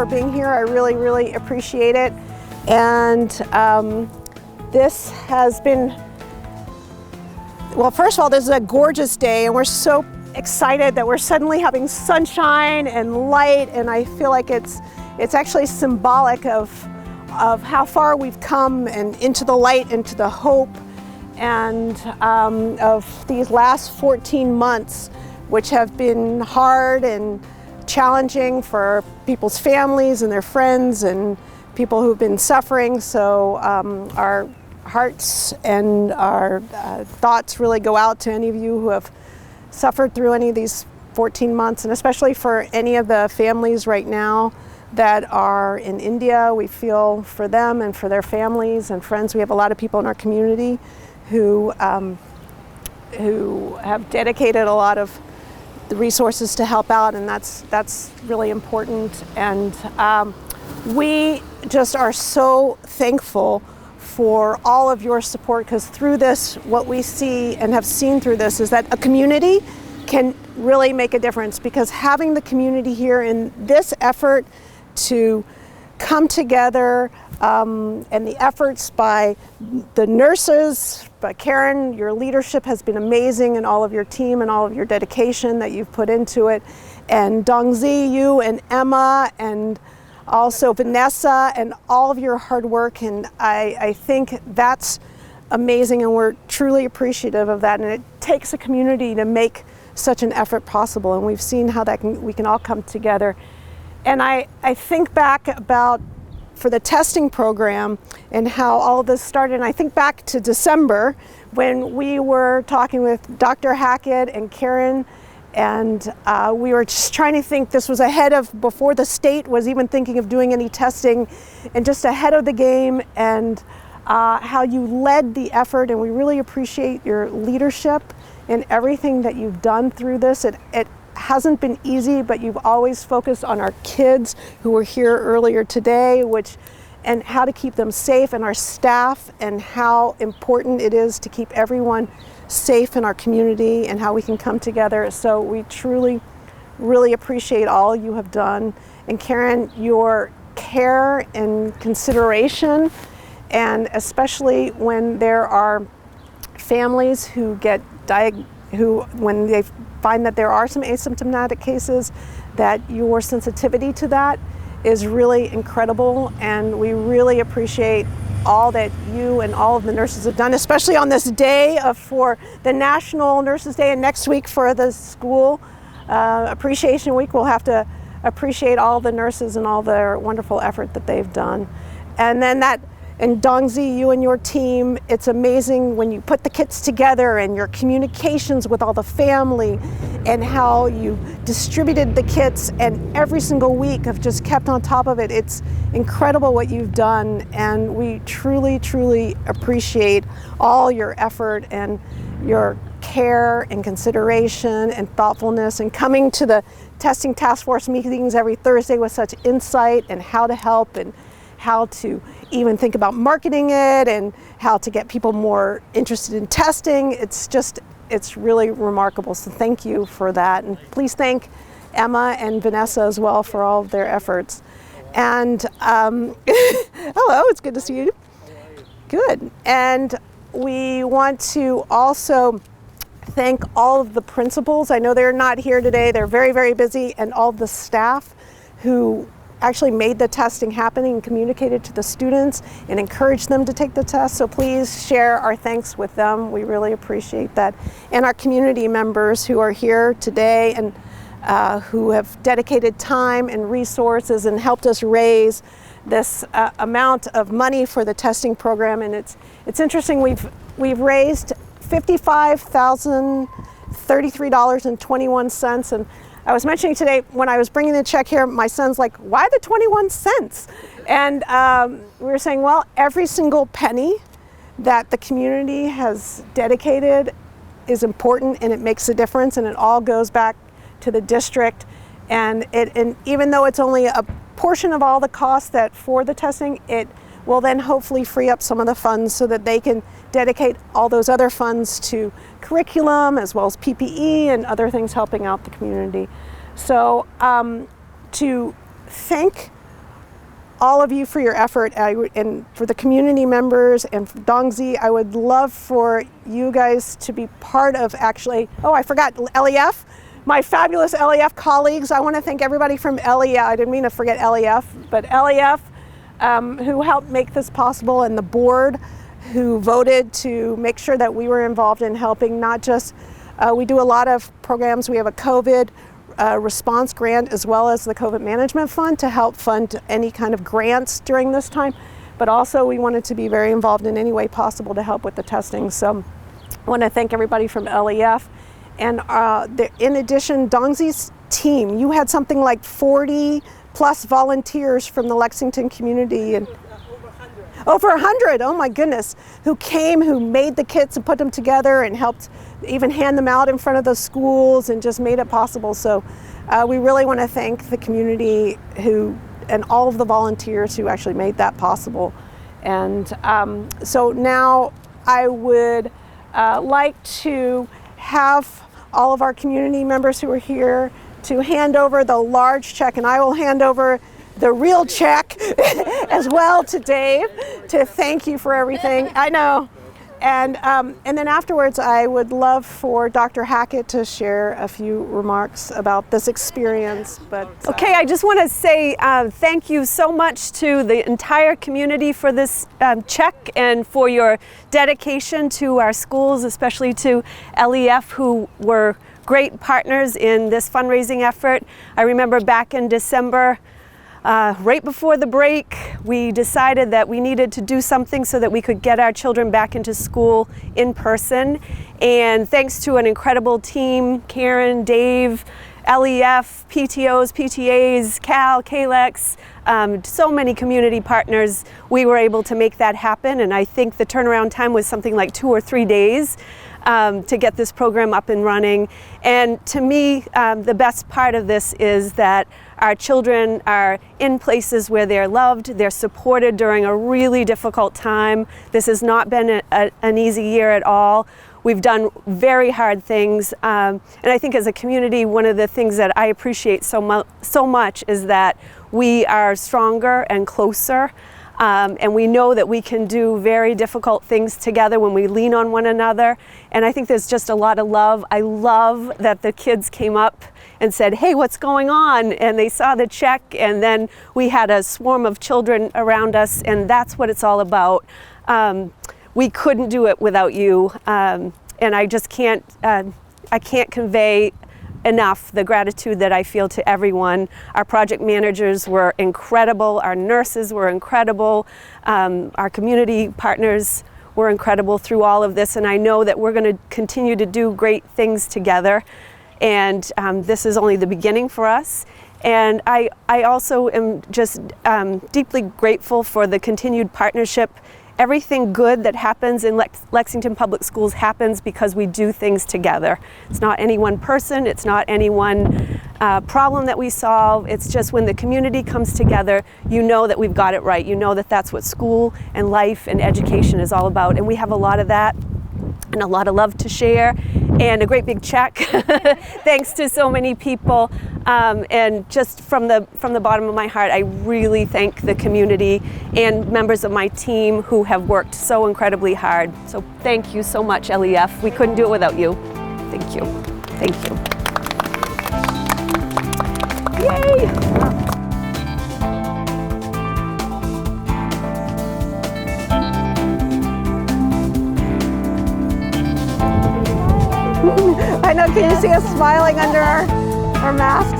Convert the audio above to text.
for being here. I really, really appreciate it. And this has been, well, first of all, this is a gorgeous day, and we're so excited that we're suddenly having sunshine and light, and I feel like it's actually symbolic of how far we've come and into the light, into the hope, and of these last 14 months, which have been hard and challenging for people's families and their friends and people who've been suffering. So our hearts and our thoughts really go out to any of you who have suffered through any of these 14 months, and especially for any of the families right now that are in India. We feel for them and for their families and friends. We have a lot of people in our community who have dedicated a lot of the resources to help out, and that's really important. And we just are so thankful for all of your support, because through this, what we see and have seen through this is that a community can really make a difference, because having the community here in this effort to come together, and the efforts by the nurses, by Karen, your leadership has been amazing, and all of your team and all of your dedication that you've put into it, and Dongzi, you and Emma, and also Vanessa, and all of your hard work. And I think that's amazing, and we're truly appreciative of that. And it takes a community to make such an effort possible, and we've seen how we can all come together. And I think back about for the testing program and how all of this started. And I think back to December when we were talking with Dr. Hackett and Karen, and we were just trying to think, this was ahead of, before the state was even thinking of doing any testing, and just ahead of the game, and how you led the effort. And we really appreciate your leadership and everything that you've done through this. It hasn't been easy, but you've always focused on our kids who were here earlier today, and how to keep them safe, and our staff, and how important it is to keep everyone safe in our community, and how we can come together. So we truly, really appreciate all you have done. And Karen, your care and consideration, and especially when there are families who when they find that there are some asymptomatic cases, that your sensitivity to that is really incredible. And we really appreciate all that you and all of the nurses have done, especially on this day for the National Nurses Day, and next week for the School Appreciation Week. We'll have to appreciate all the nurses and all their wonderful effort that they've done. And then and Dongzi, you and your team, it's amazing when you put the kits together, and your communications with all the family, and how you distributed the kits, and every single week have just kept on top of it. It's incredible what you've done, and we truly, truly appreciate all your effort and your care and consideration and thoughtfulness, and coming to the testing task force meetings every Thursday with such insight, and how to help, and how to even think about marketing it, and how to get people more interested in testing. It's really remarkable. So thank you for that. And please thank Emma and Vanessa as well for all of their efforts. And hello, it's good to see you. Good. And we want to also thank all of the principals. I know they're not here today. They're very, very busy, and all of the staff who actually made the testing happen and communicated to the students and encouraged them to take the test. So please share our thanks with them. We really appreciate that. And our community members who are here today, and who have dedicated time and resources and helped us raise this amount of money for the testing program. And it's interesting, we've raised $55,033.21, and I was mentioning today when I was bringing the check here, my son's like, why the 21 cents? And we were saying, well, every single penny that the community has dedicated is important, and it makes a difference, and it all goes back to the district. And even though it's only a portion of all the costs for the testing, it will then hopefully free up some of the funds so that they can dedicate all those other funds to curriculum, as well as PPE and other things helping out the community. So to thank all of you for your effort, and for the community members and for Dongzi. I would love for you guys to be part of actually, oh, I forgot, LEF. My fabulous LEF colleagues. I want to thank everybody from LEF. I didn't mean to forget LEF, but LEF who helped make this possible, and the board who voted to make sure that we were involved in helping. Not just, we do a lot of programs. We have a COVID response grant as well as the COVID management fund to help fund any kind of grants during this time. But also we wanted to be very involved in any way possible to help with the testing. So I want to thank everybody from LEF. And in addition, Dongzi's team, you had something like 40 plus volunteers from the Lexington community, and over 100, oh my goodness, who came, who made the kits and put them together and helped even hand them out in front of the schools and just made it possible. So we really want to thank the community and all of the volunteers who actually made that possible. And so now I would like to have all of our community members who are here to hand over the large check, and I will hand over the real check as well to Dave to thank you for everything. I know. And then afterwards, I would love for Dr. Hackett to share a few remarks about this experience. But okay, I just want to say thank you so much to the entire community for this check and for your dedication to our schools, especially to LEF, who were great partners in this fundraising effort. I remember back in December, right before the break, we decided that we needed to do something so that we could get our children back into school in person. And thanks to an incredible team, Karen, Dave, LEF, PTOs, PTAs, Cal, KLEX, so many community partners, we were able to make that happen. And I think the turnaround time was something like 2 or 3 days to get this program up and running. And to me, the best part of this is that our children are in places where they're loved, they're supported during a really difficult time. This has not been an easy year at all. We've done very hard things. And I think as a community, one of the things that I appreciate so much is that we are stronger and closer. And we know that we can do very difficult things together when we lean on one another. And I think there's just a lot of love. I love that the kids came up and said, hey, what's going on? And they saw the check, and then we had a swarm of children around us, and that's what it's all about. We couldn't do it without you. And I just can't convey enough the gratitude that I feel to everyone. Our project managers were incredible, our nurses were incredible, our community partners were incredible through all of this, and I know that we're going to continue to do great things together, and this is only the beginning for us. And I also am just deeply grateful for the continued partnership. Everything good that happens in Lexington Public Schools happens because we do things together. It's not any one person, it's not any one problem that we solve. It's just when the community comes together, you know that we've got it right. You know that that's what school and life and education is all about. And we have a lot of that and a lot of love to share and a great big check thanks to so many people. And just from the bottom of my heart, I really thank the community and members of my team who have worked so incredibly hard. So thank you so much, LEF. We couldn't do it without you. Thank you. Thank you. Yay! I know, can you see us smiling under our masks?